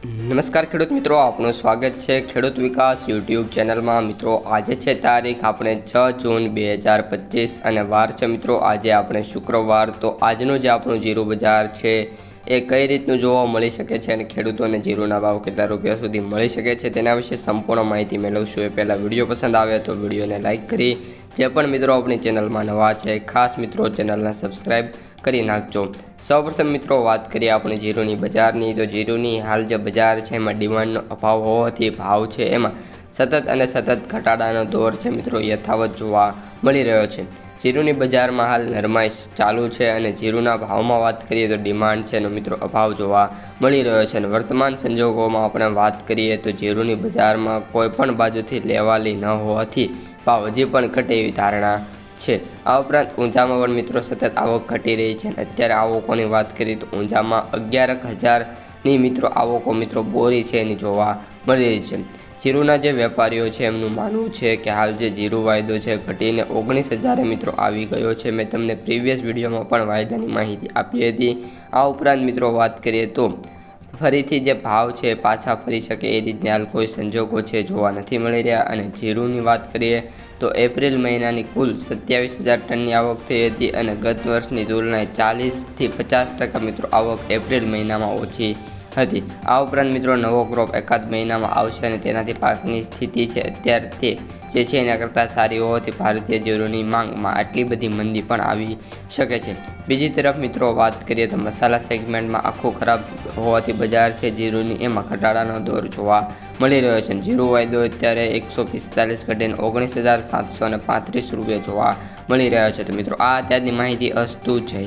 નમસ્કાર ખેડૂત મિત્રો, આપનું સ્વાગત છે ખેડૂત વિકાસ યુટ્યુબ ચેનલમાં। મિત્રો આજે છે તારીખ આપણે 6 જૂન 2025 અને વાર છે મિત્રો આજે આપણે શુક્રવાર। તો આજનું જે આપણું જીરું બજાર છે એ કઈ રીતનું જોવા મળી શકે છે અને ખેડૂતોને જીરુંના ભાવ કેટલા રૂપિયા સુધી મળી શકે છે તેના વિશે સંપૂર્ણ માહિતી મેળવશું। એ પહેલાં વિડીયો પસંદ આવે તો વિડીયોને લાઇક કરી જે પણ મિત્રો આપણી ચેનલમાં નવા છે ખાસ મિત્રો ચેનલને સબસ્ક્રાઈબ કરી નાખજો। સૌપ્રથમ મિત્રો વાત કરીએ આપણે જીરુંની બજારની, તો જીરુંની હાલ જે બજાર છે એમાં ડિમાન્ડનો અભાવ હોવાથી ભાવ છે એમાં સતત ઘટાડાનો દોર છે મિત્રો યથાવત જોવા મળી રહ્યો છે। જીરુંની બજારમાં હાલ નરમાઈશ ચાલુ છે અને જીરુંના ભાવમાં વાત કરીએ તો ડિમાન્ડ છે એનો મિત્રો અભાવ જોવા મળી રહ્યો છે। અને વર્તમાન સંજોગોમાં આપણે વાત કરીએ તો જીરુંની બજારમાં કોઈ પણ બાજુથી લેવાલી ન હોવાથી ભાવ હજી પણ ઘટે એવી ધારણા છે। આ ઉપરાંત ઊંઝામાં પણ મિત્રો સતત આવક ઘટી રહી છે અને અત્યારે આવકોની વાત કરીએ તો ઊંઝામાં 11,000ની મિત્રો આવકો મિત્રો બોરી છે એની જોવા મળી રહી છે। જીરુંના જે વેપારીઓ છે એમનું માનવું છે કે હાલ જે જીરું વાયદો છે ઘટીને 19,000 મિત્રો આવી ગયો છે। મેં તમને પ્રીવિયસ વિડીયોમાં પણ વાયદાની માહિતી આપી હતી। આ ઉપરાંત મિત્રો વાત કરીએ તો ફરીથી જે ભાવ છે પાછા ફરી શકે એ રીતના હાલ કોઈ સંજોગો છે જોવા નથી મળી રહ્યા। અને જીરુંની વાત કરીએ તો એપ્રિલ મહિનાની કુલ 27,000 ટનની આવક થઈ હતી અને ગત વર્ષની તુલનાએ 40થી 50% મિત્રો આવક એપ્રિલ મહિનામાં ઓછી હતી। આ ઉપરાંત મિત્રો નવો ક્રોપ એકાદ મહિનામાં આવશે અને તેનાથી પાકની સ્થિતિ છે અત્યારે તે જે છે એના કરતાં સારી હોવાથી ભારતીય જીરુંની માંગમાં આટલી બધી મંદી પણ આવી શકે છે। બીજી તરફ મિત્રો વાત કરીએ તો મસાલા સેગમેન્ટમાં આખું ખરાબ હોવાથી બજાર છે જીરુંની એમાં ઘટાડાનો દોર જોવા મળી રહ્યો છે। જીરું વાયદો અત્યારે 145 ઘટીને 19,735 રૂપિયા જોવા મળી રહ્યો છે। તો મિત્રો આ અત્યારની માહિતી અસ્તુ જય